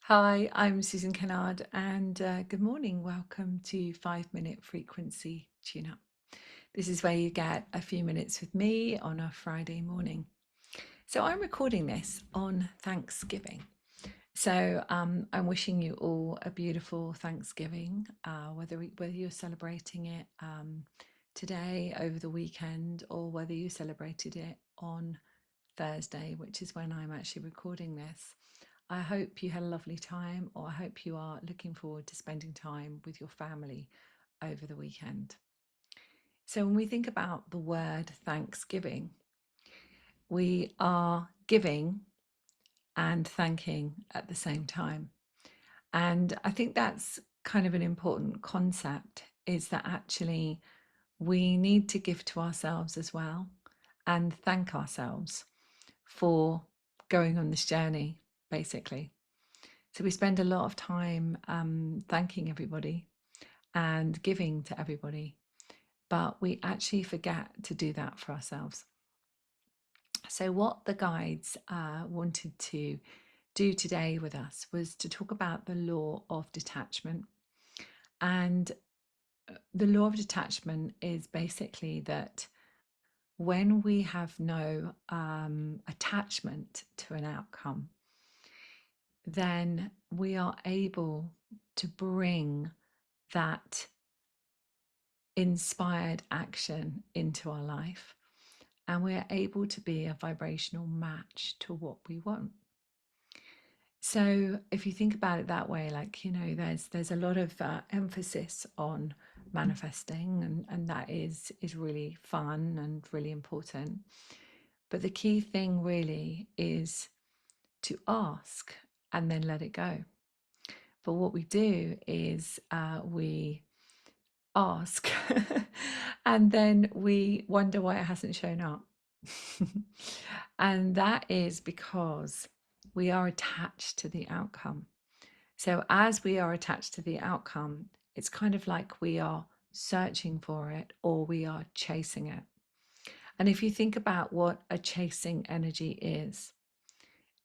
Hi, I'm Susan Kennard, and good morning. Welcome to 5 Minute Frequency Tune Up. This is where you get a few minutes with me on a Friday morning. So, I'm recording this on Thanksgiving. I'm wishing you all a beautiful Thanksgiving, whether you're celebrating it today, over the weekend, or whether you celebrated it on Thursday, which is when I'm actually recording this. I hope you had a lovely time, or I hope you are looking forward to spending time with your family over the weekend. So, when we think about the word Thanksgiving, we are giving and thanking at the same time. And I think that's kind of an important concept, is that actually we need to give to ourselves as well and thank ourselves for going on this journey, basically. So we spend a lot of time thanking everybody and giving to everybody, but we actually forget to do that for ourselves. So, what the guides wanted to do today with us was to talk about the law of detachment. And the law of detachment is basically that when we have no attachment to an outcome, then we are able to bring that inspired action into our life, and we're able to be a vibrational match to what we want. So if you think about it that way, like, there's a lot of emphasis on manifesting, and that is really fun and really important. But the key thing really is to ask and then let it go. But what we do is we ask and then we wonder why it hasn't shown up. And that is because we are attached to the outcome. So, as we are attached to the outcome, it's kind of like we are searching for it or we are chasing it. And if you think about what a chasing energy is,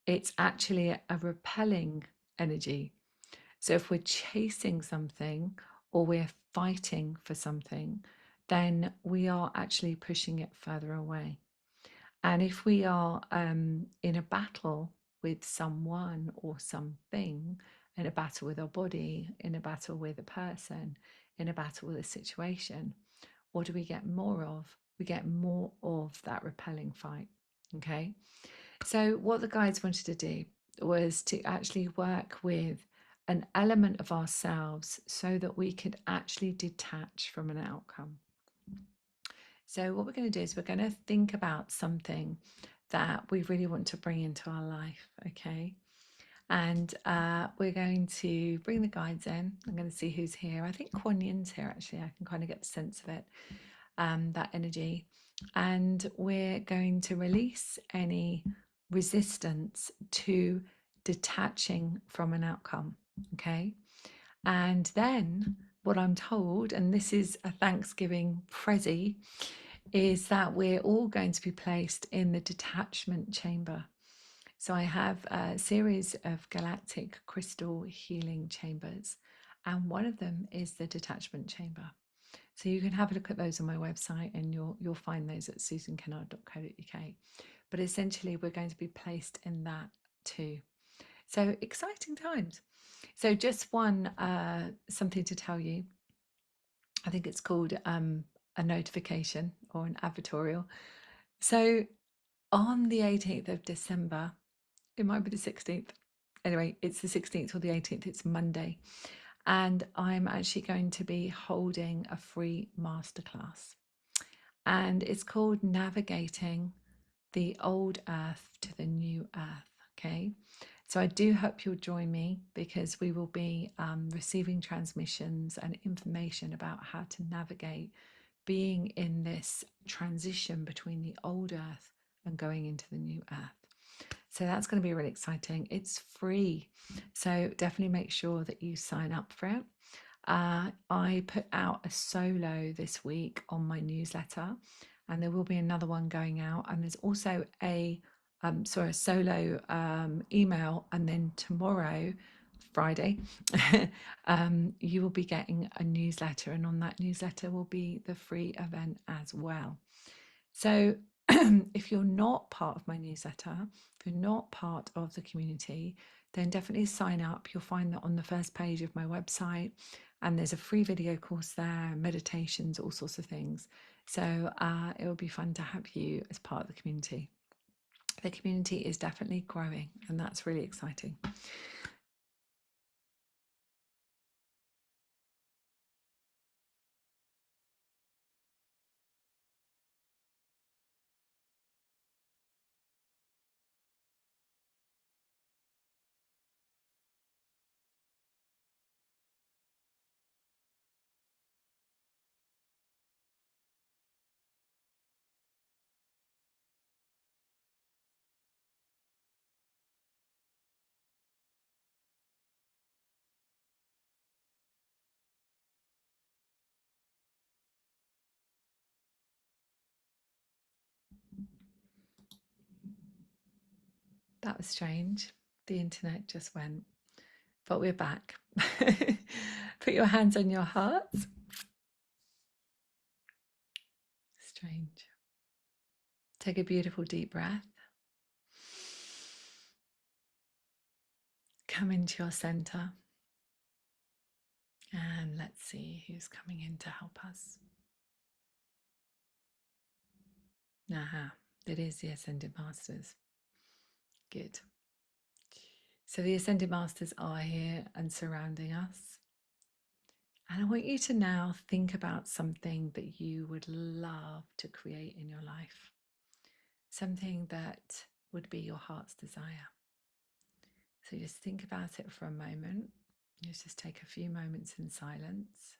it's actually a repelling energy. So if we're chasing something or we're fighting for something, then we are actually pushing it further away. And if we are in a battle with someone or something, in a battle with our body, in a battle with a person, in a battle with a situation, what do we get more of? We get more of that repelling fight. Okay. So, what the guides wanted to do was to actually work with an element of ourselves so that we could actually detach from an outcome. So, what we're going to do is we're going to think about something that we really want to bring into our life, okay? And we're going to bring the guides in. I'm going to see who's here. I think Kuan Yin's here, actually. I can kind of get the sense of it, that energy. And we're going to release any resistance to detaching from an outcome, okay? And then what I'm told, and this is a Thanksgiving prezi, is that we're all going to be placed in the detachment chamber. So I have a series of galactic crystal healing chambers, and one of them is the detachment chamber. So you can have a look at those on my website, and you'll find those at susankennard.co.uk. But essentially, we're going to be placed in that too. So exciting times. So just one something to tell you. I think it's called a notification or an advertorial. So on the 18th of December, it might be the 16th. Anyway, it's the 16th or the 18th. It's Monday. And I'm actually going to be holding a free masterclass. And it's called Navigating the Old Earth to the New Earth. Okay. So I do hope you'll join me, because we will be receiving transmissions and information about how to navigate being in this transition between the old earth and going into the new earth. So that's going to be really exciting. It's free. So definitely make sure that you sign up for it. I put out a solo this week on my newsletter, and there will be another one going out. And there's also a solo email, and then tomorrow Friday, you will be getting a newsletter, and on that newsletter will be the free event as well. So if you're not part of my newsletter, if you're not part of the community, then definitely sign up. You'll find that on the first page of my website, and there's a free video course there, meditations, all sorts of things. So it will be fun to have you as part of the community. The community is definitely growing, and that's really exciting. That was strange. The internet just went, but we're back. Put your hands on your hearts. Strange. Take a beautiful deep breath. Come into your center. And let's see who's coming in to help us. Aha, it is the Ascended Masters. Good. So the Ascended Masters are here and surrounding us. And I want you to now think about something that you would love to create in your life. Something that would be your heart's desire. So just think about it for a moment. Let's just take a few moments in silence.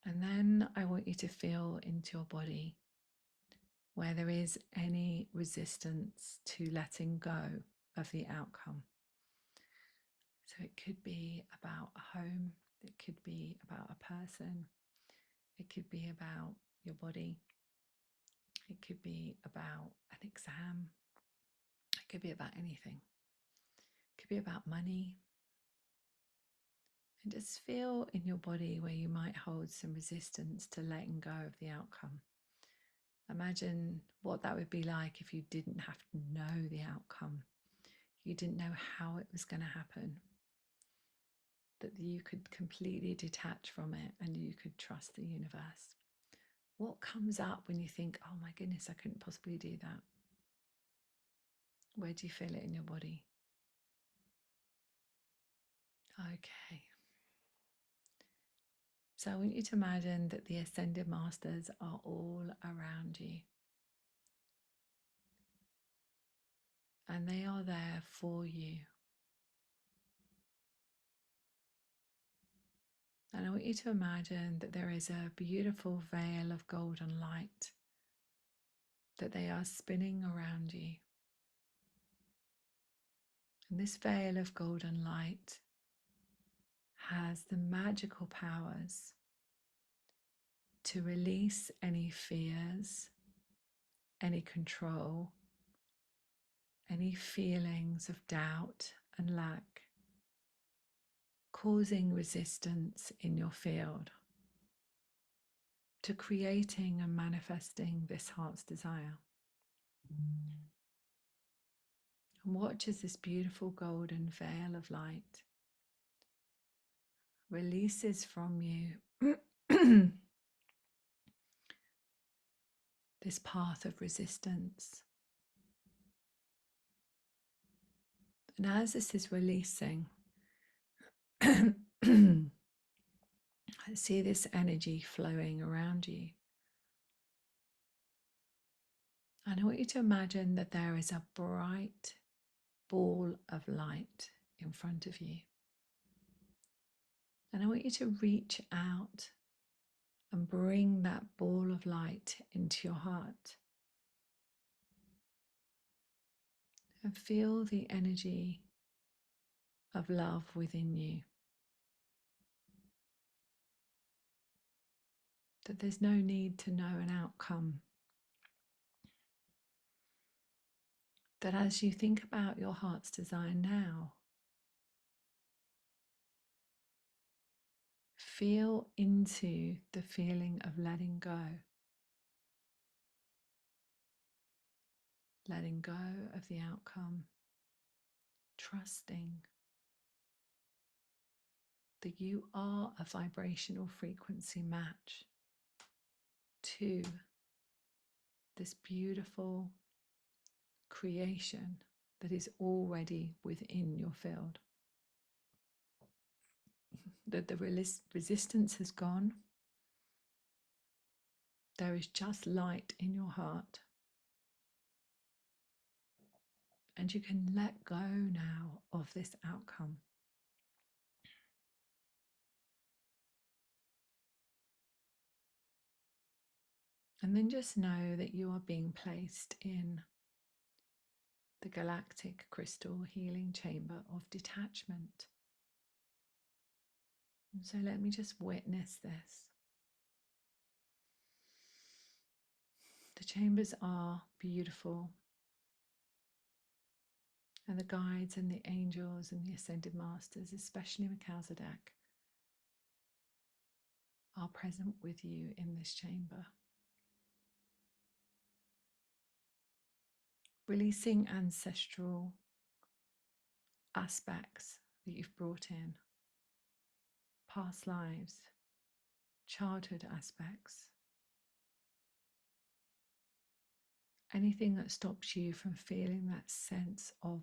And then I want you to feel into your body where there is any resistance to letting go of the outcome. So it could be about a home, it could be about a person, it could be about your body, it could be about an exam, it could be about anything, it could be about money. And just feel in your body where you might hold some resistance to letting go of the outcome. Imagine what that would be like if you didn't have to know the outcome. You didn't know how it was going to happen. That you could completely detach from it and you could trust the universe. What comes up when you think, oh my goodness, I couldn't possibly do that? Where do you feel it in your body? Okay. So I want you to imagine that the Ascended Masters are all around you. And they are there for you. And I want you to imagine that there is a beautiful veil of golden light that they are spinning around you. And this veil of golden light has the magical powers to release any fears, any control, any feelings of doubt and lack, causing resistance in your field to creating and manifesting this heart's desire. And watch as this beautiful golden veil of light releases from you this path of resistance. And as this is releasing, I see this energy flowing around you. And I want you to imagine that there is a bright ball of light in front of you. And I want you to reach out and bring that ball of light into your heart. And feel the energy of love within you. that there's no need to know an outcome. That as you think about your heart's desire now, feel into the feeling of letting go of the outcome, trusting that you are a vibrational frequency match to this beautiful creation that is already within your field. That the resistance has gone. There is just light in your heart. And you can let go now of this outcome. And then just know that you are being placed in the galactic crystal healing chamber of detachment. And so let me just witness this. The chambers are beautiful, and the guides and the angels and the ascended masters, especially Melchizedek, are present with you in this chamber. Releasing ancestral aspects that you've brought in, past lives, childhood aspects, anything that stops you from feeling that sense of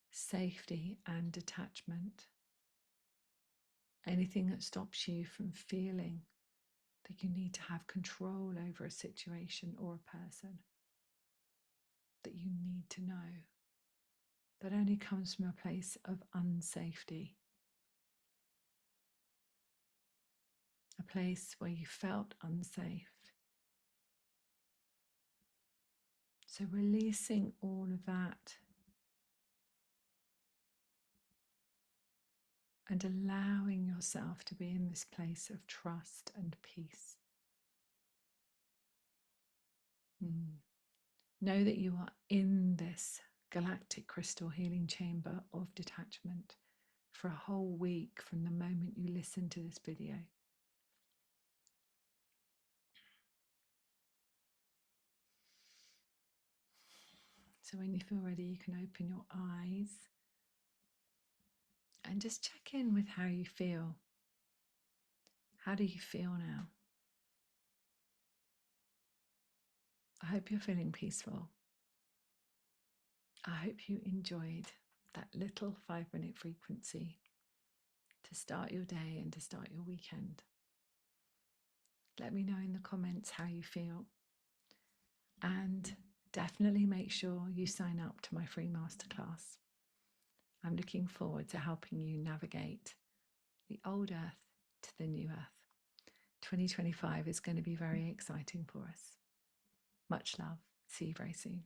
safety and detachment, anything that stops you from feeling that you need to have control over a situation or a person, that you need to know, that only comes from a place of unsafety, a place where you felt unsafe. So releasing all of that and allowing yourself to be in this place of trust and peace. Know that you are in this galactic crystal healing chamber of detachment for a whole week from the moment you listen to this video. So when you feel ready, you can open your eyes and just check in with how you feel. How do you feel now? I hope you're feeling peaceful. I hope you enjoyed that little 5-minute frequency to start your day and to start your weekend. Let me know in the comments how you feel. And definitely make sure you sign up to my free masterclass. I'm looking forward to helping you navigate the old earth to the new earth. 2025 is going to be very exciting for us. Much love. See you very soon.